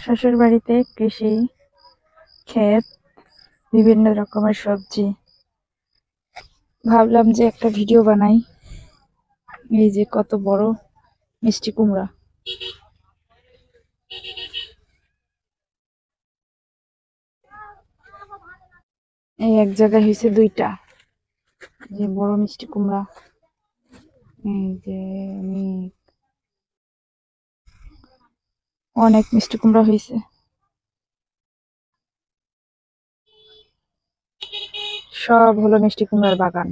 শ্বশুর বাড়িতে কৃষি ক্ষেত, বিভিন্ন রকমের সবজি। ভাবলাম যে একটা ভিডিও বানাই। এই যে কত বড় মিষ্টি কুমড়া, এই এক জায়গায় হয়েছে দুইটা। যে বড় মিষ্টি কুমড়া, এই যে অনেক মিষ্টি কুমড়া হয়েছে। সব হলো মিষ্টি কুমড়ার বাগান,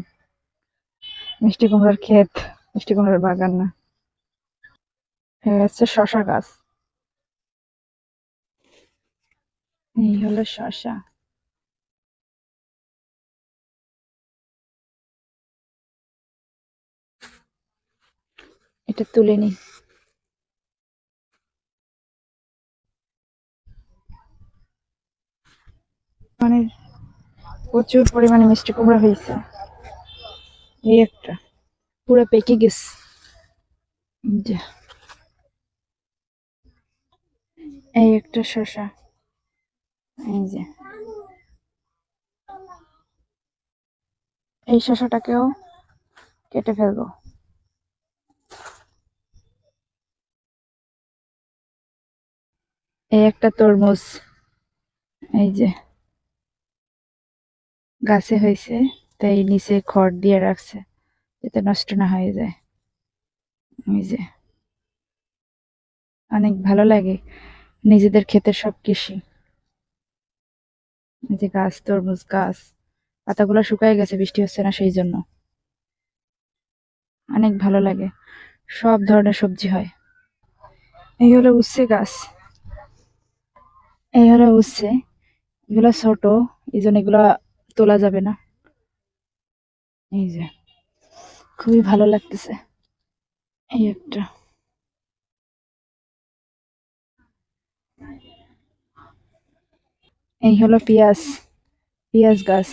মিষ্টি কুমড়ার ক্ষেত, মিষ্টি কুমড়ার বাগান না। হচ্ছে শশা গাছ, এই হলো শশা। এটা তুলে নি। মানে প্রচুর পরিমাণে মিষ্টি কুমড়া হয়েছে। এই একটা পুরো পেকে গেছে। যে এই একটা শশা, এই যে এই শশাটাকেও কেটে ফেলবো। এই একটা তরমুজ, এই যে গাছে হয়েছে, তাই নিচে খড় দিয়ে রাখছে যাতে নষ্ট না হয়ে যায়। এই যে অনেক ভালো লাগে নিজেদের ক্ষেতের সব কৃষি। এই যে গাছ, তরমুজ গাছ, পাতাগুলো শুকায় গেছে, বৃষ্টি হচ্ছে না সেই জন্য। অনেক ভালো লাগে, সব ধরনের সবজি হয়। এই হলো উচ্ছে গাছ, এই হলো উচ্ছে। এগুলো ছোট, এই জন্য এগুলা তোলা যাবে না। এই যে খুবই ভালো লাগতেছে। এই একটা, এই হলো পেঁয়াজ, পেঁয়াজ গাছ।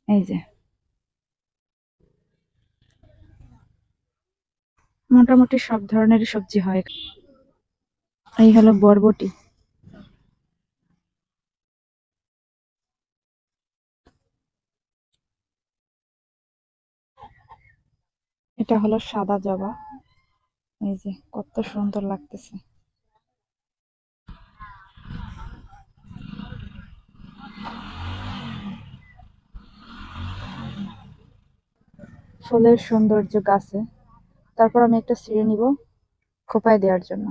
এই যে মোটামুটি সব ধরনের সবজি হয়। এই হলো বরবটি, এটা হলো সাদা জবা। এই যে কত সুন্দর লাগতেছে। ফুলের সৌন্দর্য গাছে। তারপর আমি একটা ছিঁড়ে নিব খোপায় দেওয়ার জন্য।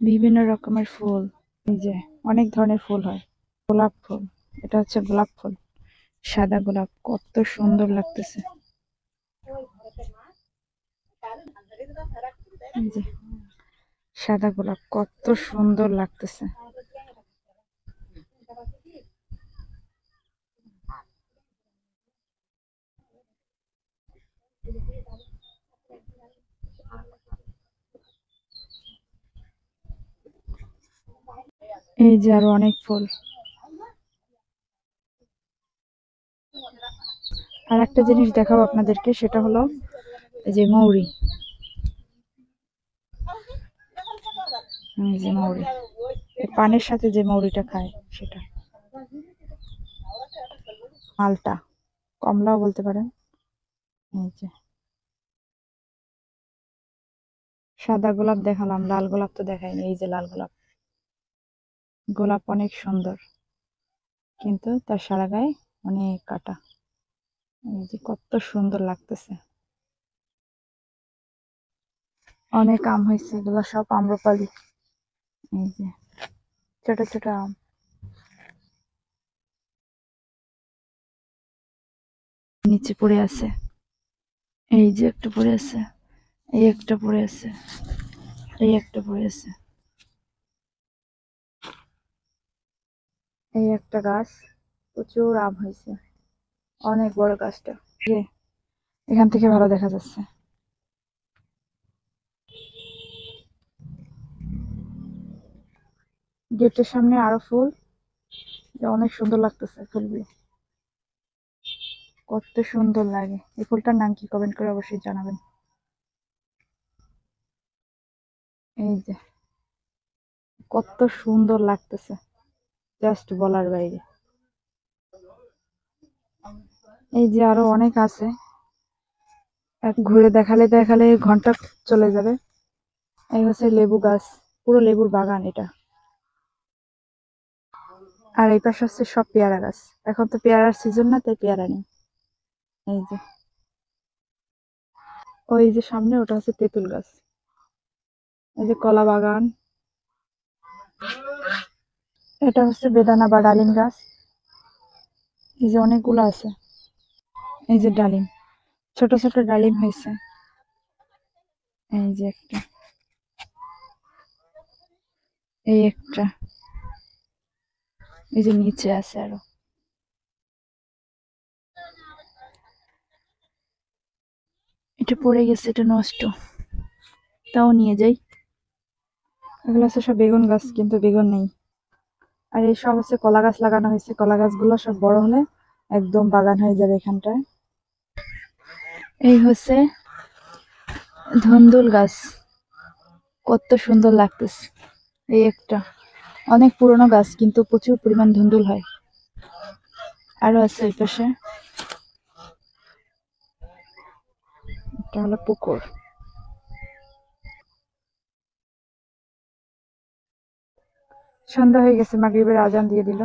বিভিন্ন রকমের ফুল, এই যে অনেক ধরনের ফুল হয়। গোলাপ ফুল, এটা হচ্ছে গোলাপ ফুল, সাদা গোলাপ, কত সুন্দর লাগতেছে। এই যে সাদা গোলাপ, কত সুন্দর লাগতেছে। এই যে আরো অনেক ফুল। আর একটা জিনিস দেখাবো আপনাদেরকে, সেটা হলো এই যে মৌরি, এই যে মৌরি, পানের সাথে যে মৌরিটা খায় সেটা। মালটা, কমলাও বলতে পারেন। এই যে সাদা গোলাপ দেখালাম, লাল গোলাপ তো দেখাইনি। এই যে লাল গোলাপ, গোলাপ অনেক সুন্দর, কিন্তু তার সারা গায়ে অনেক কাটা। এই যে কত সুন্দর লাগতেছে। অনেক আম হয়েছে, এগুলো সব আম্রপালি। এই যে ছোট ছোট আম। নিচে পড়ে আছে, এই যে একটা পড়ে আছে, এই একটা পড়ে আছে, এই একটা পড়ে আছে। এই একটা গাছ, প্রচুর আম হয়েছে, অনেক বড় গাছটা। যে এখান থেকে ভালো দেখা যাচ্ছে। গেটের সামনে আরো ফুল, অনেক সুন্দর লাগতেছে ফুলগুলো, কত সুন্দর লাগে। এই ফুলটার নাম কি, কমেন্ট করে অবশ্যই জানাবেন। এই যে কত সুন্দর লাগতেছে, জাস্ট বলার বাইরে। এই যে আরো অনেক আছে, এক ঘুরে দেখালে দেখালে ঘন্টা চলে যাবে। এই হচ্ছে লেবু গাছ, পুরো লেবুর বাগান এটা। আর এই পাশে হচ্ছে সব পেয়ারা গাছ, এখন তো পেয়ারার সিজন না, তাই পেয়ারা নেই। এই যে ওই যে সামনে ওটা হচ্ছে তেঁতুল গাছ। এই যে কলা বাগান, এটা হচ্ছে বেদানা বা ডালিম গাছ। এই যে অনেকগুলো আছে। এই যে ডালিম, ছোট ছোট ডালিম হয়েছে। এই যে একটা, এই একটা, এই যে নিচে আছে আরো। এটা পড়ে গেছে, এটা নষ্ট, তাও নিয়ে যাই। এগুলো হচ্ছে সব বেগুন গাছ, কিন্তু বেগুন নেই। আর এই সব হচ্ছে কলা গাছ লাগানো হয়েছে, কলা গাছগুলো সব বড় হলে একদম বাগান হয়ে যাবে এখানটায়। এই হচ্ছে ধুন্দুল গাছ, কত সুন্দর লাগতেছে। এই একটা, অনেক পুরনো গাছ কিন্তু প্রচুর পরিমাণ ধুন্দুল হয়। আরো আছে এই পাশে, এটা হলো পুকুর। সন্ধ্যা হয়ে গেছে, মাগরিবের আজান দিয়ে দিল।